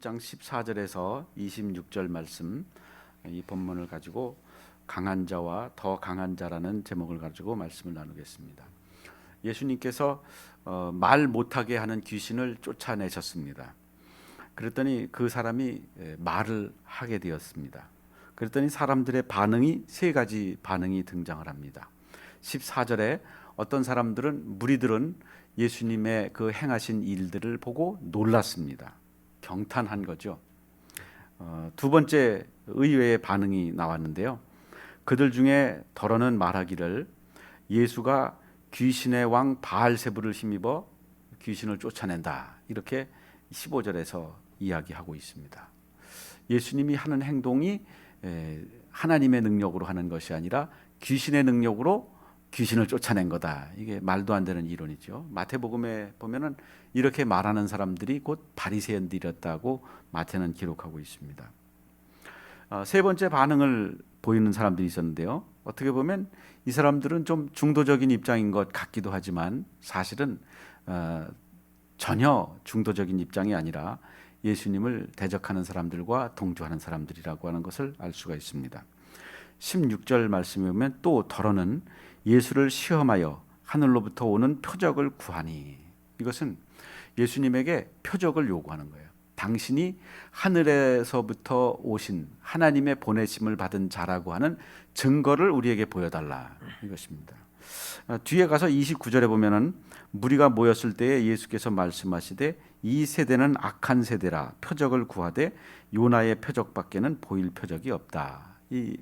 7장 14절에서 26절 말씀, 이 본문을 가지고 강한 자와 더 강한 자라는 제목을 가지고 말씀을 나누겠습니다. 예수님께서 말 못하게 하는 귀신을 쫓아내셨습니다. 그랬더니 그 사람이 말을 하게 되었습니다. 그랬더니 사람들의 반응이 세 가지 반응이 등장을 합니다. 14절에 어떤 사람들은, 무리들은 예수님의 그 행하신 일들을 보고 놀랐습니다. 경탄한 거죠. 두 번째 의외의 반응이 나왔는데요. 그들 중에 더러는 말하기를 예수가 귀신의 왕 바알세불을 힘입어 귀신을 쫓아낸다, 이렇게 15절에서 이야기하고 있습니다. 예수님이 하는 행동이 하나님의 능력으로 하는 것이 아니라 귀신의 능력으로 귀신을 쫓아낸 거다. 이게 말도 안 되는 이론이죠. 마태복음에 보면은 이렇게 말하는 사람들이 곧 바리새인들이었다고 마태는 기록하고 있습니다. 세 번째 반응을 보이는 사람들이 있었는데요. 어떻게 보면 이 사람들은 좀 중도적인 입장인 것 같기도 하지만 사실은 전혀 중도적인 입장이 아니라 예수님을 대적하는 사람들과 동조하는 사람들이라고 하는 것을 알 수가 있습니다. 16절 말씀에 보면 또 더러는 예수를 시험하여 하늘로부터 오는 표적을 구하니, 이것은 예수님에게 표적을 요구하는 거예요. 당신이 하늘에서부터 오신 하나님의 보내심을 받은 자라고 하는 증거를 우리에게 보여달라, 이것입니다. 뒤에 가서 29절에 보면은 무리가 모였을 때에 예수께서 말씀하시되 이 세대는 악한 세대라 표적을 구하되 요나의 표적밖에는 보일 표적이 없다. 이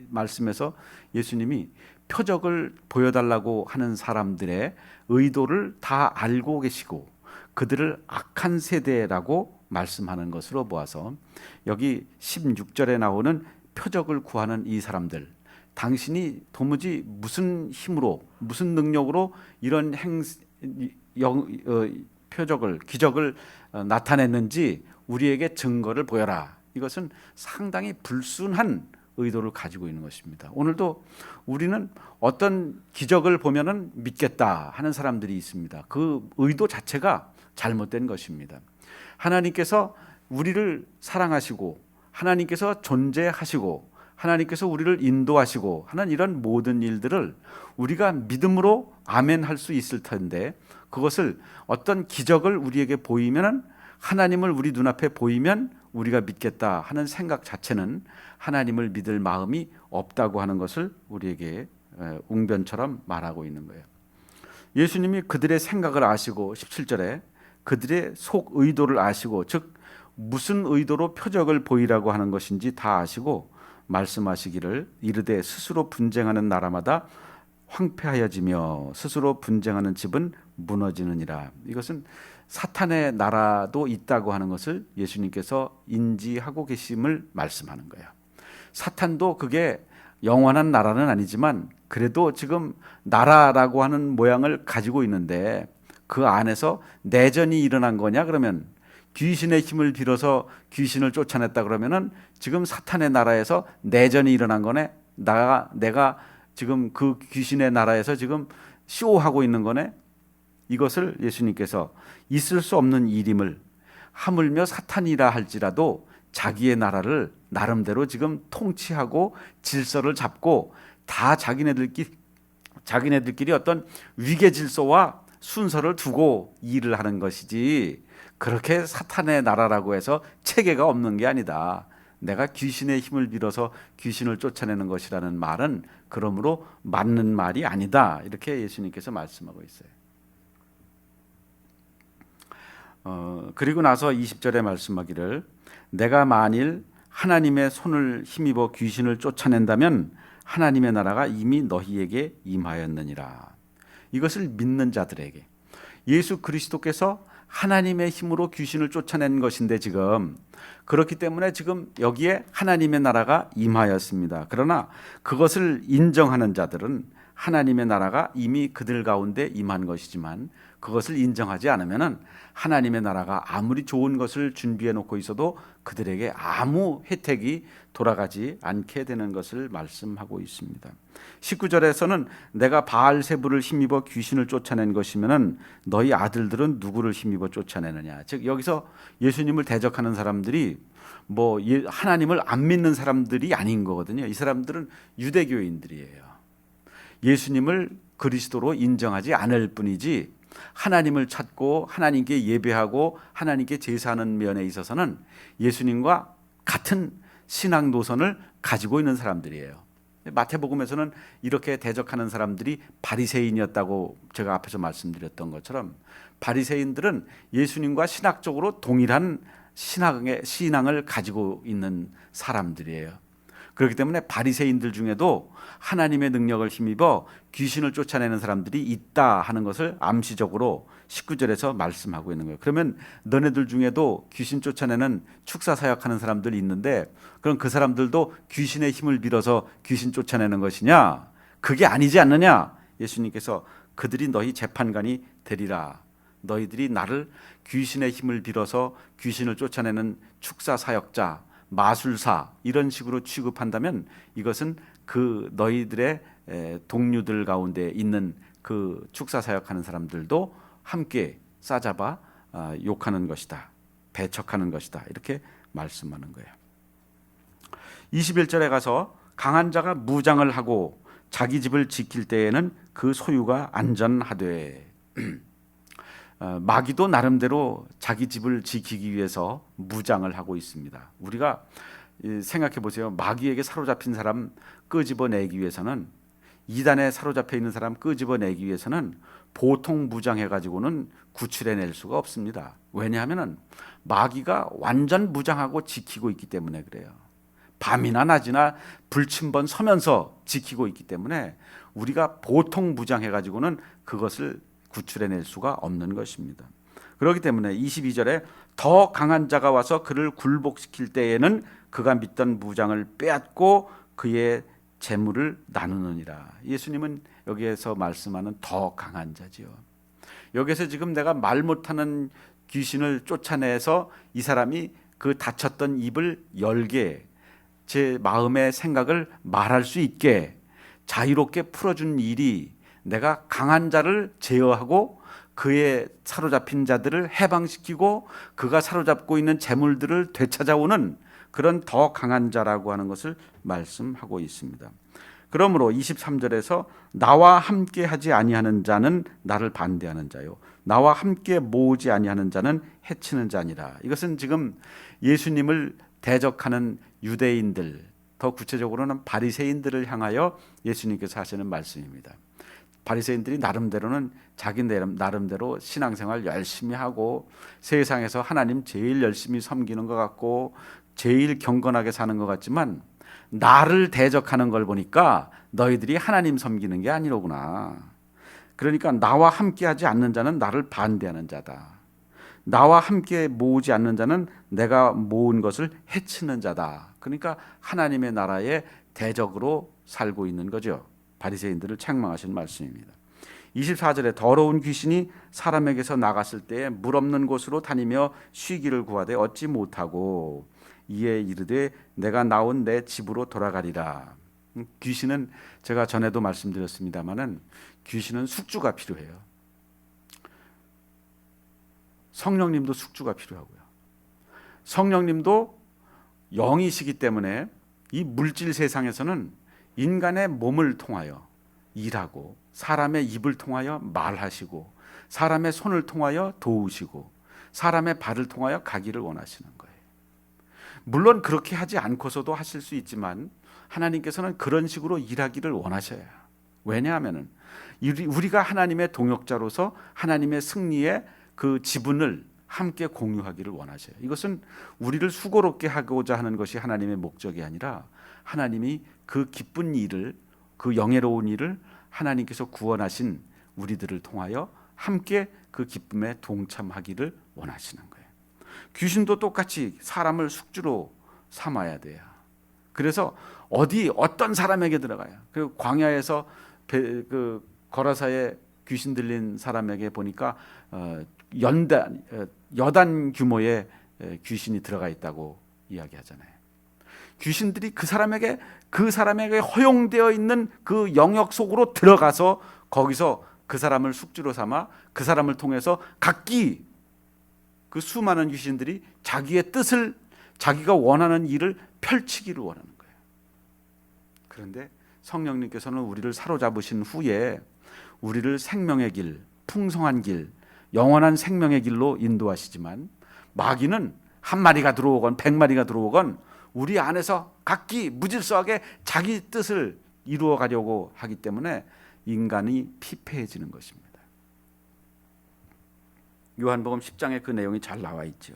말씀에서 예수님이 표적을 보여달라고 하는 사람들의 의도를 다 알고 계시고 그들을 악한 세대라고 말씀하는 것으로 보아서 여기 16절에 나오는 표적을 구하는 이 사람들, 당신이 도무지 무슨 힘으로 무슨 능력으로 이런 표적을 기적을 나타냈는지 우리에게 증거를 보여라. 이것은 상당히 불순한 의도를 가지고 있는 것입니다. 오늘도 우리는 어떤 기적을 보면은 믿겠다 하는 사람들이 있습니다. 그 의도 자체가 잘못된 것입니다. 하나님께서 우리를 사랑하시고 하나님께서 존재하시고 하나님께서 우리를 인도하시고 하는 이런 모든 일들을 우리가 믿음으로 아멘 할 수 있을 텐데, 그것을 어떤 기적을 우리에게 보이면, 하나님을 우리 눈앞에 보이면 우리가 믿겠다 하는 생각 자체는 하나님을 믿을 마음이 없다고 하는 것을 우리에게 웅변처럼 말하고 있는 거예요. 예수님이 그들의 생각을 아시고 17절에 그들의 속 의도를 아시고, 즉 무슨 의도로 표적을 보이라고 하는 것인지 다 아시고 말씀하시기를 이르되 스스로 분쟁하는 나라마다 황폐하여지며 스스로 분쟁하는 집은 무너지느니라. 이것은 사탄의 나라도 있다고 하는 것을 예수님께서 인지하고 계심을 말씀하는 거예요. 사탄도 그게 영원한 나라는 아니지만 그래도 지금 나라라고 하는 모양을 가지고 있는데, 그 안에서 내전이 일어난 거냐 그러면, 귀신의 힘을 빌어서 귀신을 쫓아냈다 그러면은 지금 사탄의 나라에서 내전이 일어난 거네. 내가 지금 그 귀신의 나라에서 지금 쇼하고 있는 거네. 이것을 예수님께서 있을 수 없는 일임을, 하물며 사탄이라 할지라도 자기의 나라를 나름대로 지금 통치하고 질서를 잡고 다 자기네들끼리 어떤 위계 질서와 순서를 두고 일을 하는 것이지, 그렇게 사탄의 나라라고 해서 체계가 없는 게 아니다. 내가 귀신의 힘을 빌어서 귀신을 쫓아내는 것이라는 말은 그러므로 맞는 말이 아니다. 이렇게 예수님께서 말씀하고 있어요. 그리고 나서 20절에 말씀하기를 내가 만일 하나님의 손을 힘입어 귀신을 쫓아낸다면 하나님의 나라가 이미 너희에게 임하였느니라. 이것을 믿는 자들에게 예수 그리스도께서 하나님의 힘으로 귀신을 쫓아낸 것인데, 지금 그렇기 때문에 지금 여기에 하나님의 나라가 임하였습니다. 그러나 그것을 인정하는 자들은 하나님의 나라가 이미 그들 가운데 임한 것이지만 그것을 인정하지 않으면은 하나님의 나라가 아무리 좋은 것을 준비해 놓고 있어도 그들에게 아무 혜택이 돌아가지 않게 되는 것을 말씀하고 있습니다. 19절에서는 내가 바알세불을 힘입어 귀신을 쫓아낸 것이면은 너희 아들들은 누구를 힘입어 쫓아내느냐. 즉 여기서 예수님을 대적하는 사람들이 하나님을 안 믿는 사람들이 아닌 거거든요. 이 사람들은 유대교인들이에요. 예수님을 그리스도로 인정하지 않을 뿐이지 하나님을 찾고 하나님께 예배하고 하나님께 제사하는 면에 있어서는 예수님과 같은 신앙 노선을 가지고 있는 사람들이에요. 마태복음에서는 이렇게 대적하는 사람들이 바리새인이었다고 제가 앞에서 말씀드렸던 것처럼 바리새인들은 예수님과 신학적으로 동일한 신앙을 가지고 있는 사람들이에요. 그렇기 때문에 바리새인들 중에도 하나님의 능력을 힘입어 귀신을 쫓아내는 사람들이 있다 하는 것을 암시적으로 19절에서 말씀하고 있는 거예요. 그러면 너네들 중에도 귀신 쫓아내는 축사 사역하는 사람들이 있는데 그럼 그 사람들도 귀신의 힘을 빌어서 귀신 쫓아내는 것이냐? 그게 아니지 않느냐? 예수님께서 그들이 너희 재판관이 되리라. 너희들이 나를 귀신의 힘을 빌어서 귀신을 쫓아내는 축사 사역자, 마술사 이런 식으로 취급한다면 이것은 그 너희들의 동료들 가운데 있는 그 축사 사역하는 사람들도 함께 싸잡아 욕하는 것이다. 배척하는 것이다. 이렇게 말씀하는 거예요. 21절에 가서 강한 자가 무장을 하고 자기 집을 지킬 때에는 그 소유가 안전하되 마귀도 나름대로 자기 집을 지키기 위해서 무장을 하고 있습니다. 우리가 생각해 보세요. 마귀에게 사로잡힌 사람 끄집어내기 위해서는 이단에 사로잡혀 있는 사람 끄집어내기 위해서는 보통 무장해 가지고는 구출해낼 수가 없습니다. 왜냐하면 마귀가 완전 무장하고 지키고 있기 때문에 그래요. 밤이나 낮이나 불침번 서면서 지키고 있기 때문에 우리가 보통 무장해 가지고는 그것을 구출해낼 수가 없는 것입니다. 그렇기 때문에 22절에 더 강한 자가 와서 그를 굴복시킬 때에는 그가 믿던 무장을 빼앗고 그의 재물을 나누느니라. 예수님은 여기에서 말씀하는 더 강한 자지요. 여기서 지금 내가 말 못하는 귀신을 쫓아내서 이 사람이 그 닫혔던 입을 열게 제 마음의 생각을 말할 수 있게 자유롭게 풀어준 일이 내가 강한 자를 제어하고 그의 사로잡힌 자들을 해방시키고 그가 사로잡고 있는 재물들을 되찾아오는 그런 더 강한 자라고 하는 것을 말씀하고 있습니다. 그러므로 23절에서 나와 함께 하지 아니하는 자는 나를 반대하는 자요 나와 함께 모으지 아니하는 자는 해치는 자니라. 이것은 지금 예수님을 대적하는 유대인들, 더 구체적으로는 바리새인들을 향하여 예수님께서 하시는 말씀입니다. 바리새인들이 나름대로는 자기 나름대로 신앙생활 열심히 하고 세상에서 하나님 제일 열심히 섬기는 것 같고 제일 경건하게 사는 것 같지만 나를 대적하는 걸 보니까 너희들이 하나님 섬기는 게 아니로구나. 그러니까 나와 함께하지 않는 자는 나를 반대하는 자다. 나와 함께 모으지 않는 자는 내가 모은 것을 해치는 자다. 그러니까 하나님의 나라의 대적으로 살고 있는 거죠. 바리새인들을 책망하시는 말씀입니다. 24절에 더러운 귀신이 사람에게서 나갔을 때에 물 없는 곳으로 다니며 쉬기를 구하되 얻지 못하고 이에 이르되 내가 나온 내 집으로 돌아가리라. 귀신은 제가 전에도 말씀드렸습니다마는 귀신은 숙주가 필요해요. 성령님도 숙주가 필요하고요. 성령님도 영이시기 때문에 이 물질 세상에서는 인간의 몸을 통하여 일하고 사람의 입을 통하여 말하시고 사람의 손을 통하여 도우시고 사람의 발을 통하여 가기를 원하시는 거예요. 물론 그렇게 하지 않고서도 하실 수 있지만 하나님께서는 그런 식으로 일하기를 원하셔요. 왜냐하면 우리가 하나님의 동역자로서 하나님의 승리의 그 지분을 함께 공유하기를 원하셔요. 이것은 우리를 수고롭게 하고자 하는 것이 하나님의 목적이 아니라 하나님이 그 기쁜 일을, 그 영예로운 일을 하나님께서 구원하신 우리들을 통하여 함께 그 기쁨에 동참하기를 원하시는 거예요. 귀신도 똑같이 사람을 숙주로 삼아야 돼요. 그래서 어떤 사람에게 들어가요. 그리고 광야에서 거라사에 귀신 들린 사람에게 보니까 여단 규모의 귀신이 들어가 있다고 이야기하잖아요. 귀신들이 그 사람에게 허용되어 있는 그 영역 속으로 들어가서 거기서 그 사람을 숙주로 삼아 그 사람을 통해서 각기 그 수많은 귀신들이 자기의 뜻을, 자기가 원하는 일을 펼치기를 원하는 거예요. 그런데 성령님께서는 우리를 사로잡으신 후에 우리를 생명의 길, 풍성한 길, 영원한 생명의 길로 인도하시지만 마귀는 한 마리가 들어오건 100마리가 들어오건 우리 안에서 각기 무질서하게 자기 뜻을 이루어 가려고 하기 때문에 인간이 피폐해지는 것입니다. 요한복음 10장에 그 내용이 잘 나와 있죠.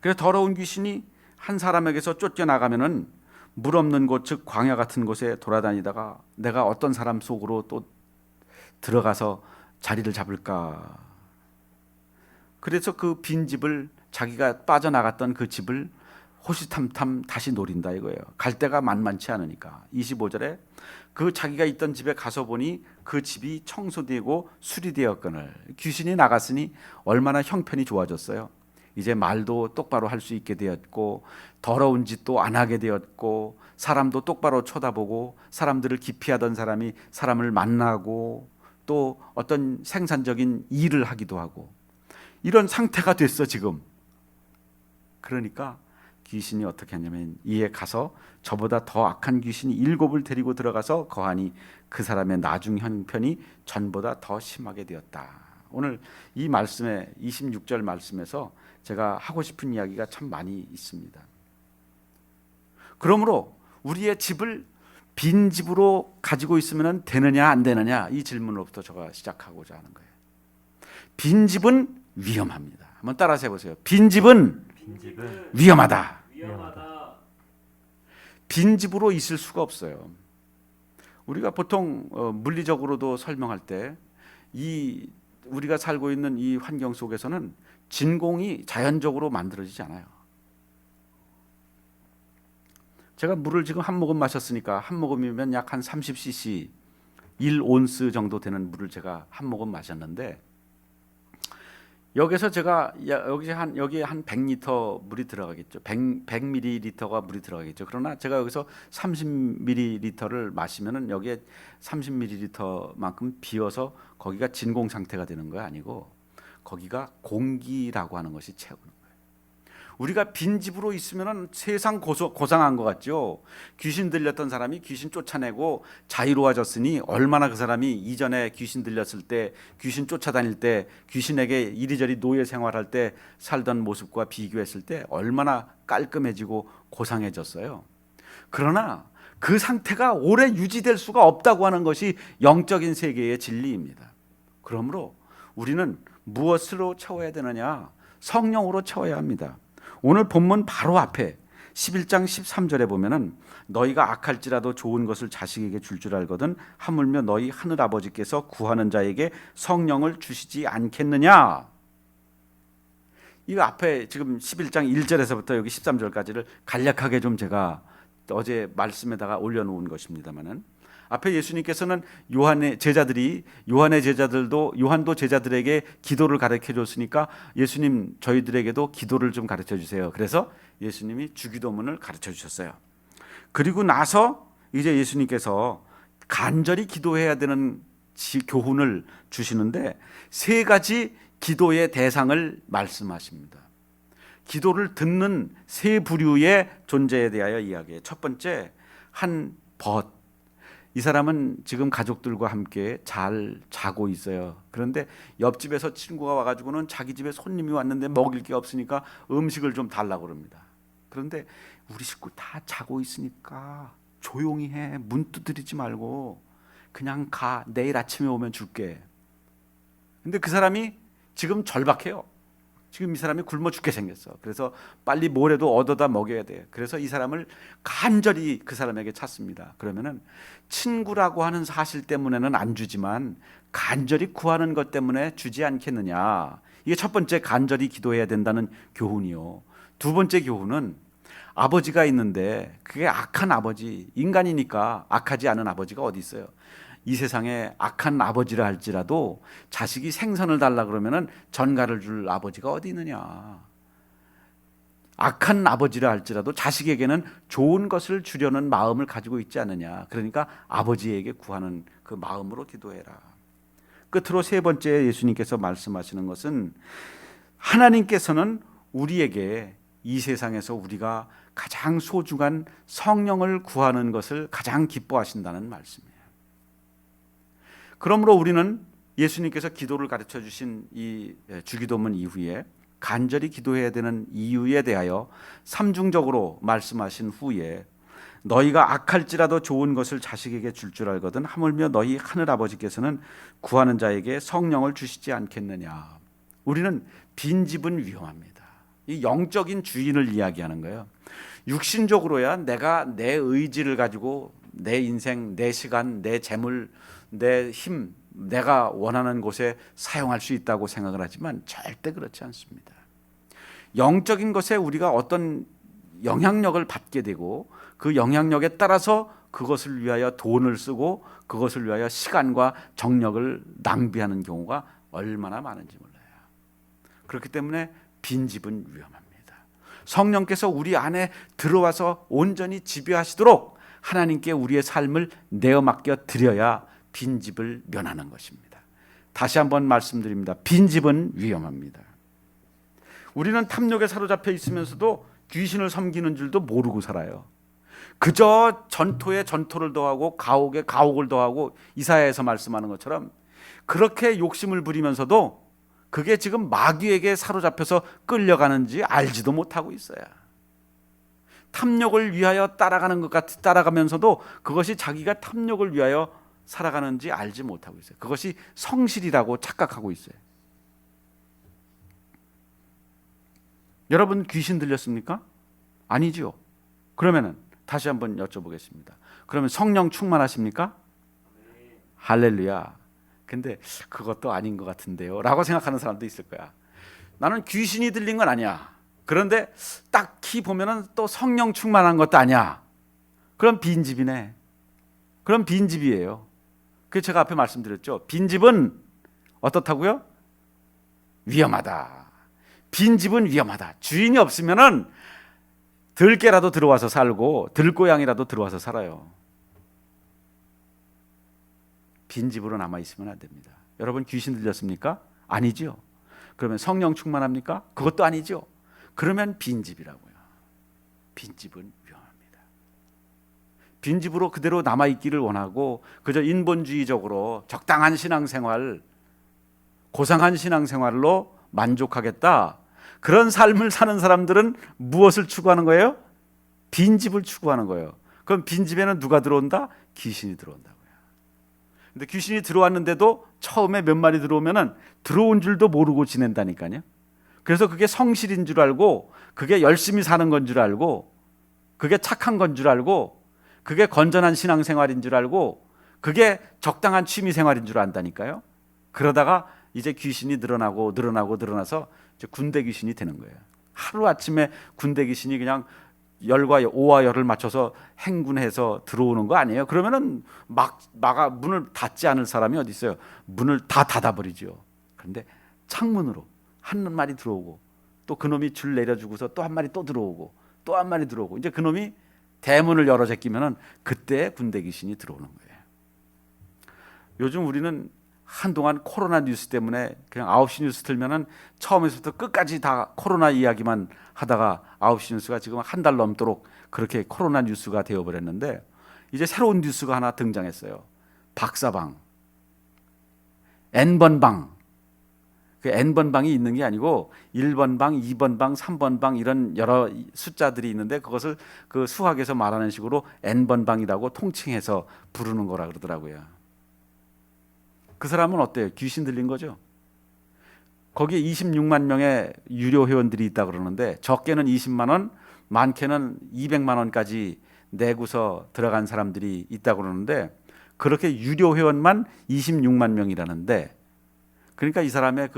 그래서 더러운 귀신이 한 사람에게서 쫓겨나가면은 물 없는 곳, 즉 광야 같은 곳에 돌아다니다가 내가 어떤 사람 속으로 또 들어가서 자리를 잡을까. 그래서 그 빈 집을, 자기가 빠져나갔던 그 집을 호시탐탐 다시 노린다 이거예요. 갈 데가 만만치 않으니까. 25절에 그 자기가 있던 집에 가서 보니 그 집이 청소되고 수리되었거늘 귀신이 나갔으니 얼마나 형편이 좋아졌어요. 이제 말도 똑바로 할 수 있게 되었고 더러운 짓도 안 하게 되었고 사람도 똑바로 쳐다보고 사람들을 기피하던 사람이 사람을 만나고 또 어떤 생산적인 일을 하기도 하고 이런 상태가 됐어 지금. 그러니까 귀신이 어떻게 하냐면 이에 가서 저보다 더 악한 귀신이 7을 데리고 들어가서 거하니 그 사람의 나중 형편이 전보다 더 심하게 되었다. 오늘 이 말씀에 26절 말씀에서 제가 하고 싶은 이야기가 참 많이 있습니다. 그러므로 우리의 집을 빈 집으로 가지고 있으면 되느냐 안 되느냐 이 질문으로부터 제가 시작하고자 하는 거예요. 빈 집은 위험합니다. 한번 따라서 해보세요. 빈 집은 위험하다. 빈 집으로 있을 수가 없어요. 우리가 보통 물리적으로도 설명할 때 이 우리가 살고 있는 이 환경 속에서는 진공이 자연적으로 만들어지지 않아요. 제가 물을 지금 한 모금 마셨으니까 한 모금이면 약 한 30cc 1온스 정도 되는 물을 제가 한 모금 마셨는데 여기서 제가 여기에 한 100리터 물이 들어가겠죠. 100ml가 물이 들어가겠죠. 그러나 제가 여기서 30ml를 마시면은 여기에 30ml만큼 비어서 거기가 진공 상태가 되는 거 아니고 거기가 공기라고 하는 것이 채우는 거예요. 우리가 빈 집으로 있으면은 세상 고상한 것 같죠. 귀신 들렸던 사람이 귀신 쫓아내고 자유로워졌으니 얼마나 그 사람이 이전에 귀신 들렸을 때, 귀신 쫓아다닐 때, 귀신에게 이리저리 노예 생활할 때 살던 모습과 비교했을 때 얼마나 깔끔해지고 고상해졌어요. 그러나 그 상태가 오래 유지될 수가 없다고 하는 것이 영적인 세계의 진리입니다. 그러므로 우리는 무엇으로 채워야 되느냐? 성령으로 채워야 합니다. 오늘 본문 바로 앞에 11장 13절에 보면은 너희가 악할지라도 좋은 것을 자식에게 줄 알거든 하물며 너희 하늘 아버지께서 구하는 자에게 성령을 주시지 않겠느냐. 이 앞에 지금 11장 1절에서부터 여기 13절까지를 간략하게 좀 제가 어제 말씀에다가 올려놓은 것입니다만은 앞에 예수님께서는 요한의 제자들도 제자들에게 기도를 가르쳐 줬으니까 예수님 저희들에게도 기도를 좀 가르쳐 주세요. 그래서 예수님이 주기도문을 가르쳐 주셨어요. 그리고 나서 이제 예수님께서 간절히 기도해야 되는 교훈을 주시는데 세 가지 기도의 대상을 말씀하십니다. 기도를 듣는 세 부류의 존재에 대하여 이야기해요. 첫 번째, 한 벗. 이 사람은 지금 가족들과 함께 잘 자고 있어요. 그런데 옆집에서 친구가 와가지고는 자기 집에 손님이 왔는데 먹일 게 없으니까 음식을 좀 달라고 그럽니다. 그런데 우리 식구 다 자고 있으니까 조용히 해. 문 두드리지 말고 그냥 가. 내일 아침에 오면 줄게. 근데 그 사람이 지금 절박해요. 지금 이 사람이 굶어 죽게 생겼어. 그래서 빨리 뭐라도 얻어다 먹여야 돼. 그래서 이 사람을 간절히 그 사람에게 찾습니다. 그러면은 친구라고 하는 사실 때문에는 안 주지만 간절히 구하는 것 때문에 주지 않겠느냐. 이게 첫 번째 간절히 기도해야 된다는 교훈이요. 두 번째 교훈은 아버지가 있는데 그게 악한 아버지, 인간이니까 악하지 않은 아버지가 어디 있어요. 이 세상에 악한 아버지라 할지라도 자식이 생선을 달라 그러면은 전갈을 줄 아버지가 어디 있느냐. 악한 아버지라 할지라도 자식에게는 좋은 것을 주려는 마음을 가지고 있지 않느냐. 그러니까 아버지에게 구하는 그 마음으로 기도해라. 끝으로 세 번째 예수님께서 말씀하시는 것은 하나님께서는 우리에게 이 세상에서 우리가 가장 소중한 성령을 구하는 것을 가장 기뻐하신다는 말씀이에요. 그러므로 우리는 예수님께서 기도를 가르쳐 주신 이 주기도문 이후에 간절히 기도해야 되는 이유에 대하여 삼중적으로 말씀하신 후에 너희가 악할지라도 좋은 것을 자식에게 줄 알거든 하물며 너희 하늘 아버지께서는 구하는 자에게 성령을 주시지 않겠느냐. 우리는 빈집은 위험합니다. 이 영적인 주인을 이야기하는 거예요. 육신적으로야 내가 내 의지를 가지고 내 인생, 내 시간, 내 재물, 내 힘, 내가 원하는 곳에 사용할 수 있다고 생각을 하지만 절대 그렇지 않습니다. 영적인 것에 우리가 어떤 영향력을 받게 되고 그 영향력에 따라서 그것을 위하여 돈을 쓰고 그것을 위하여 시간과 정력을 낭비하는 경우가 얼마나 많은지 몰라요. 그렇기 때문에 빈집은 위험합니다. 성령께서 우리 안에 들어와서 온전히 지배하시도록 하나님께 우리의 삶을 내어 맡겨 드려야 빈집을 면하는 것입니다. 다시 한번 말씀드립니다. 빈집은 위험합니다. 우리는 탐욕에 사로잡혀 있으면서도 귀신을 섬기는 줄도 모르고 살아요. 그저 전토에 전토를 더하고 가옥에 가옥을 더하고 이사야에서 말씀하는 것처럼 그렇게 욕심을 부리면서도 그게 지금 마귀에게 사로잡혀서 끌려가는지 알지도 못하고 있어요. 탐욕을 위하여 따라가는 것 같이 따라가면서도 그것이 자기가 탐욕을 위하여 살아가는지 알지 못하고 있어요. 그것이 성실이라고 착각하고 있어요. 여러분 귀신 들렸습니까? 아니죠. 그러면은 다시 한번 여쭤보겠습니다. 그러면 성령 충만하십니까? 할렐루야. 근데 그것도 아닌 것 같은데요 라고 생각하는 사람도 있을 거야. 나는 귀신이 들린 건 아니야. 그런데 딱히 보면은 또 성령 충만한 것도 아니야. 그럼 빈집이네. 그럼 빈집이에요. 그래서 제가 앞에 말씀드렸죠. 빈집은 어떻다고요? 위험하다. 빈집은 위험하다. 주인이 없으면은 들개라도 들어와서 살고 들고양이라도 들어와서 살아요. 빈집으로 남아있으면 안 됩니다. 여러분 귀신 들렸습니까? 아니죠. 그러면 성령 충만합니까? 그것도 아니죠. 그러면 빈집이라고요. 빈집은 위험합니다. 빈집으로 그대로 남아있기를 원하고 그저 인본주의적으로 적당한 신앙생활, 고상한 신앙생활로 만족하겠다. 그런 삶을 사는 사람들은 무엇을 추구하는 거예요? 빈집을 추구하는 거예요. 그럼 빈집에는 누가 들어온다? 귀신이 들어온다고요. 근데 귀신이 들어왔는데도 처음에 몇 마리 들어오면은 들어온 줄도 모르고 지낸다니까요. 그래서 그게 성실인 줄 알고 그게 열심히 사는 건 줄 알고 그게 착한 건 줄 알고 그게 건전한 신앙생활인 줄 알고 그게 적당한 취미생활인 줄 안다니까요. 그러다가 이제 귀신이 늘어나서 이제 군대 귀신이 되는 거예요. 하루아침에 군대 귀신이 그냥 열과 오와 열을 맞춰서 행군해서 들어오는 거 아니에요. 그러면은 문을 닫지 않을 사람이 어디 있어요. 문을 다 닫아버리죠. 그런데 창문으로 한 마리 들어오고 또 그놈이 줄 내려주고서 또 한 마리 또 들어오고 또 한 마리 들어오고 이제 그놈이 대문을 열어 제끼면은 그때 군대 귀신이 들어오는 거예요. 요즘 우리는 한동안 코로나 뉴스 때문에 그냥 9시 뉴스 틀면은 처음에서부터 끝까지 다 코로나 이야기만 하다가 9시 뉴스가 지금 한 달 넘도록 그렇게 코로나 뉴스가 되어버렸는데 이제 새로운 뉴스가 하나 등장했어요. 박사방, N번 방. 그 N번 방이 있는 게 아니고 1번 방, 2번 방, 3번 방 이런 여러 숫자들이 있는데 그것을 그 수학에서 말하는 식으로 N번 방이라고 통칭해서 부르는 거라 그러더라고요. 그 사람은 어때요? 귀신 들린 거죠? 거기에 26만 명의 유료 회원들이 있다 그러는데 적게는 20만 원, 많게는 200만 원까지 내고서 들어간 사람들이 있다 그러는데 그렇게 유료 회원만 26만 명이라는데 그러니까 이 사람의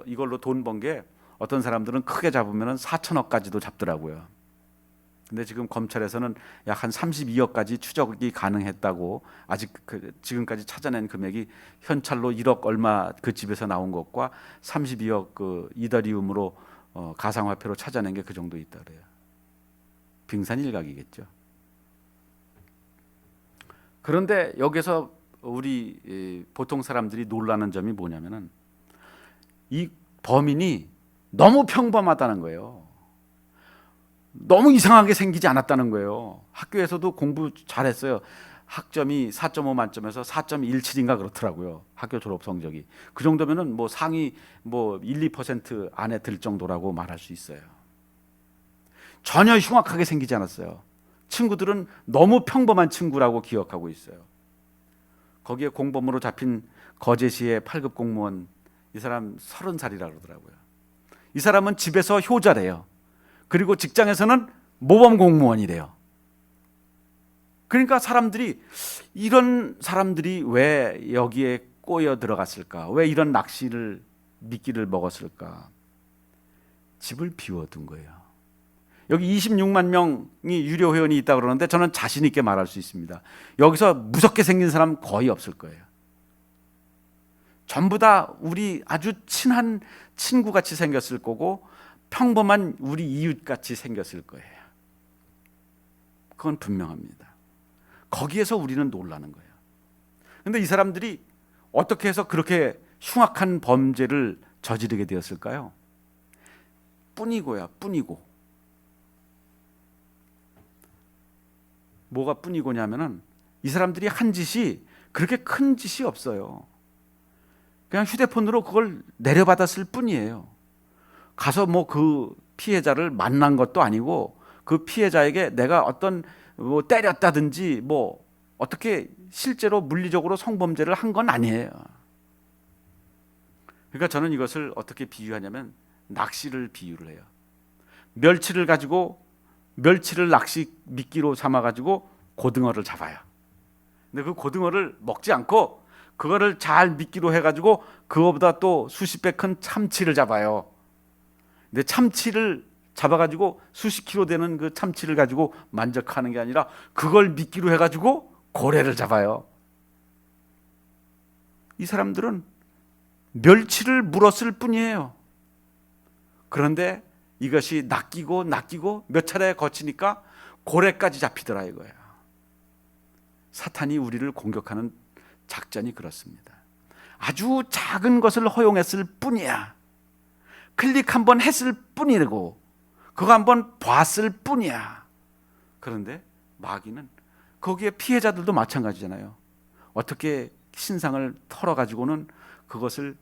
이걸로 돈 번 게 어떤 사람들은 크게 잡으면 4천억까지도 잡더라고요. 근데 지금 검찰에서는 약 한 32억까지 추적이 가능했다고, 아직 지금까지 찾아낸 금액이 현찰로 1억 얼마 그 집에서 나온 것과 32억 그 이더리움으로 가상화폐로 찾아낸 게 그 정도 있다 그래요. 빙산일각이겠죠. 그런데 여기서 우리 보통 사람들이 놀라는 점이 뭐냐면은 이 범인이 너무 평범하다는 거예요. 너무 이상하게 생기지 않았다는 거예요. 학교에서도 공부 잘했어요. 학점이 4.5 만점에서 4.17인가 그렇더라고요. 학교 졸업 성적이. 그 정도면은 뭐 상위 뭐 1, 2% 안에 들 정도라고 말할 수 있어요. 전혀 흉악하게 생기지 않았어요. 친구들은 너무 평범한 친구라고 기억하고 있어요. 거기에 공범으로 잡힌 거제시의 8급 공무원, 이 사람 30살이라 그러더라고요. 이 사람은 집에서 효자래요. 그리고 직장에서는 모범 공무원이래요. 그러니까 사람들이, 이런 사람들이 왜 여기에 꼬여 들어갔을까? 왜 이런 낚시를, 미끼를 먹었을까? 집을 비워둔 거예요. 여기 26만 명이 유료 회원이 있다고 그러는데 저는 자신 있게 말할 수 있습니다. 여기서 무섭게 생긴 사람 거의 없을 거예요. 전부 다 우리 아주 친한 친구같이 생겼을 거고 평범한 우리 이웃같이 생겼을 거예요. 그건 분명합니다. 거기에서 우리는 놀라는 거예요. 그런데 이 사람들이 어떻게 해서 그렇게 흉악한 범죄를 저지르게 되었을까요? 뿐이고야, 뿐이고. 뭐가 뿐이고냐면은 이 사람들이 한 짓이 그렇게 큰 짓이 없어요. 그냥 휴대폰으로 그걸 내려받았을 뿐이에요. 가서 뭐 그 피해자를 만난 것도 아니고 그 피해자에게 내가 어떤 뭐 때렸다든지 뭐 어떻게 실제로 물리적으로 성범죄를 한 건 아니에요. 그러니까 저는 이것을 어떻게 비유하냐면 낚시를 비유를 해요. 멸치를 가지고 멸치를 낚시 미끼로 삼아 가지고 고등어를 잡아요. 근데 그 고등어를 먹지 않고 그거를 잘 미끼로 해 가지고 그거보다 또 수십 배 큰 참치를 잡아요. 근데 참치를 잡아가지고 수십 킬로 되는 그 참치를 가지고 만족하는 게 아니라 그걸 미끼로 해가지고 고래를 잡아요. 이 사람들은 멸치를 물었을 뿐이에요. 그런데 이것이 낚이고 몇 차례 거치니까 고래까지 잡히더라 이거예요. 사탄이 우리를 공격하는 작전이 그렇습니다. 아주 작은 것을 허용했을 뿐이야. 클릭 한번 했을 뿐이고 그거 한번 봤을 뿐이야. 그런데 마귀는 거기에 피해자들도 마찬가지잖아요. 어떻게 신상을 털어가지고는 그것을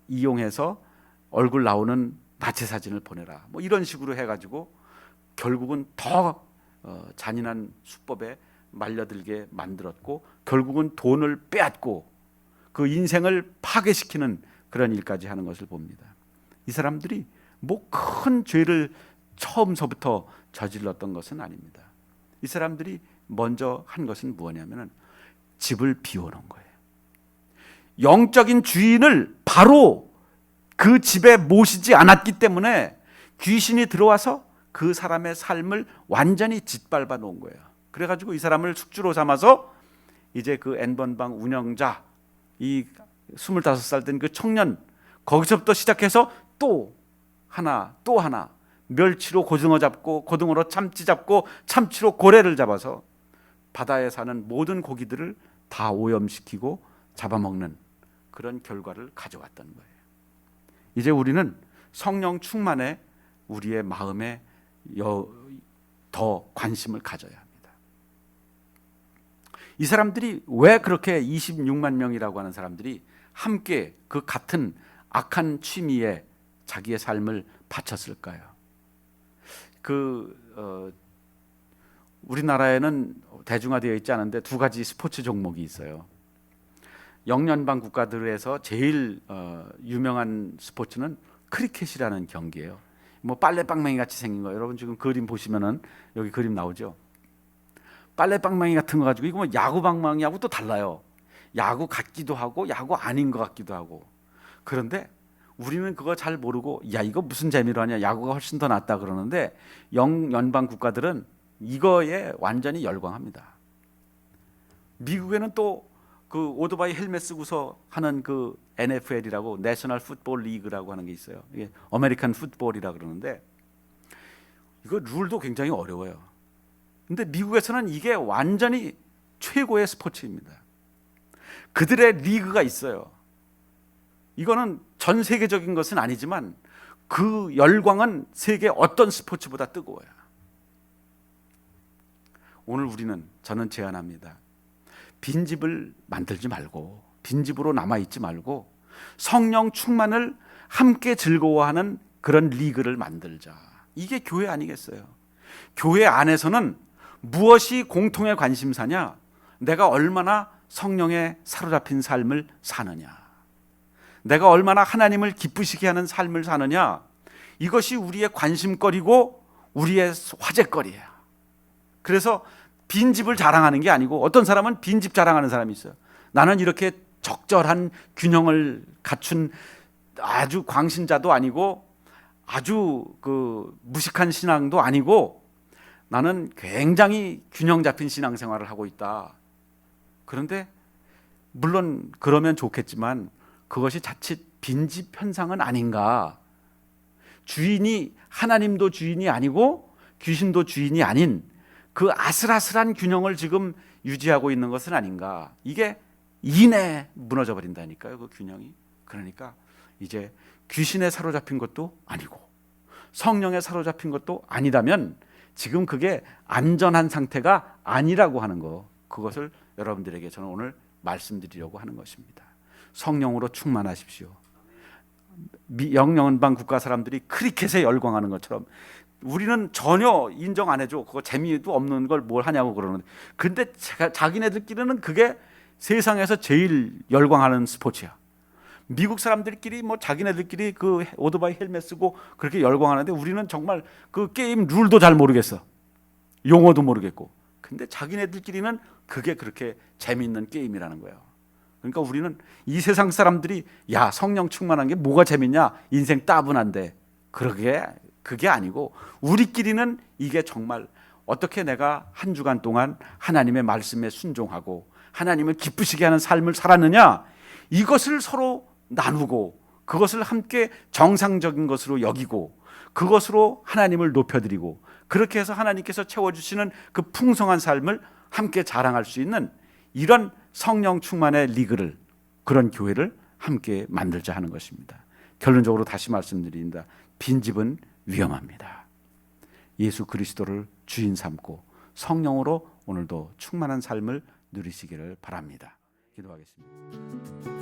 이용해서 얼굴 나오는 나체 사진을 보내라. 뭐 이런 식으로 해가지고 결국은 더 잔인한 수법에 말려들게 만들었고 결국은 돈을 빼앗고 그 인생을 파괴시키는 그런 일까지 하는 것을 봅니다. 이 사람들이 뭐 큰 죄를 처음서부터 저질렀던 것은 아닙니다. 이 사람들이 먼저 한 것은 뭐냐면은 집을 비워놓은 거예요. 영적인 주인을 바로 그 집에 모시지 않았기 때문에 귀신이 들어와서 그 사람의 삶을 완전히 짓밟아 놓은 거예요. 그래가지고 이 사람을 숙주로 삼아서 이제 그 N번방 운영자, 이 25살 된 그 청년, 거기서부터 시작해서 또 하나 멸치로 고등어 잡고 고등어로 참치 잡고 참치로 고래를 잡아서 바다에 사는 모든 고기들을 다 오염시키고 잡아먹는 그런 결과를 가져왔던 거예요. 이제 우리는 성령 충만에 우리의 마음에 더 관심을 가져야 합니다. 이 사람들이 왜 그렇게 26만 명이라고 하는 사람들이 함께 그 같은 악한 취미에 자기의 삶을 바쳤을까요? 우리나라에는 대중화되어 있지 않은데 두 가지 스포츠 종목이 있어요. 영연방 국가들에서 제일 유명한 스포츠는 크리켓이라는 경기예요. 뭐 빨래방망이 같이 생긴 거, 여러분 지금 그림 보시면은 여기 그림 나오죠. 빨래방망이 같은 거 가지고 이거 뭐 야구방망이하고 또 달라요. 야구 같기도 하고 야구 아닌 것 같기도 하고. 그런데 우리는 그거 잘 모르고 야 이거 무슨 재미로 하냐, 야구가 훨씬 더 낫다 그러는데 영연방 국가들은 이거에 완전히 열광합니다. 미국에는 또 그 오토바이 헬멧 쓰고서 하는 그 NFL이라고 내셔널 풋볼 리그라고 하는 게 있어요. 이게 아메리칸 풋볼이라 그러는데 이거 룰도 굉장히 어려워요. 근데 미국에서는 이게 완전히 최고의 스포츠입니다. 그들의 리그가 있어요. 이거는 전 세계적인 것은 아니지만 그 열광은 세계 어떤 스포츠보다 뜨거워요. 오늘 저는 제안합니다. 빈집을 만들지 말고, 빈집으로 남아있지 말고 성령 충만을 함께 즐거워하는 그런 리그를 만들자. 이게 교회 아니겠어요? 교회 안에서는 무엇이 공통의 관심사냐? 내가 얼마나 성령에 사로잡힌 삶을 사느냐, 내가 얼마나 하나님을 기쁘시게 하는 삶을 사느냐, 이것이 우리의 관심거리고 우리의 화제거리예요. 그래서 빈집을 자랑하는 게 아니고, 어떤 사람은 빈집 자랑하는 사람이 있어요. 나는 이렇게 적절한 균형을 갖춘 아주 광신자도 아니고 아주 그 무식한 신앙도 아니고 나는 굉장히 균형 잡힌 신앙생활을 하고 있다. 그런데 물론 그러면 좋겠지만 그것이 자칫 빈집 현상은 아닌가. 주인이 하나님도 주인이 아니고 귀신도 주인이 아닌 그 아슬아슬한 균형을 지금 유지하고 있는 것은 아닌가. 이게 이내 무너져 버린다니까요, 그 균형이. 그러니까 이제 귀신에 사로잡힌 것도 아니고 성령에 사로잡힌 것도 아니다면 지금 그게 안전한 상태가 아니라고 하는 거, 그것을 여러분들에게 저는 오늘 말씀드리려고 하는 것입니다. 성령으로 충만하십시오. 영연방 국가 사람들이 크리켓에 열광하는 것처럼 우리는 전혀 인정 안 해줘. 그거 재미도 없는 걸 뭘 하냐고 그러는데, 근데 자기네들끼리는 그게 세상에서 제일 열광하는 스포츠야. 미국 사람들끼리 뭐 자기네들끼리 그 오토바이 헬멧 쓰고 그렇게 열광하는데 우리는 정말 그 게임 룰도 잘 모르겠어. 용어도 모르겠고. 근데 자기네들끼리는 그게 그렇게 재미있는 게임이라는 거예요. 그러니까 우리는 이 세상 사람들이 야 성령 충만한 게 뭐가 재밌냐, 인생 따분한데, 그게 아니고 우리끼리는 이게 정말 어떻게 내가 한 주간 동안 하나님의 말씀에 순종하고 하나님을 기쁘시게 하는 삶을 살았느냐, 이것을 서로 나누고 그것을 함께 정상적인 것으로 여기고 그것으로 하나님을 높여드리고 그렇게 해서 하나님께서 채워주시는 그 풍성한 삶을 함께 자랑할 수 있는 이런 성령 충만의 리그를, 그런 교회를 함께 만들자 하는 것입니다. 결론적으로 다시 말씀드립니다. 빈집은 위험합니다. 예수 그리스도를 주인 삼고 성령으로 오늘도 충만한 삶을 누리시기를 바랍니다. 기도하겠습니다.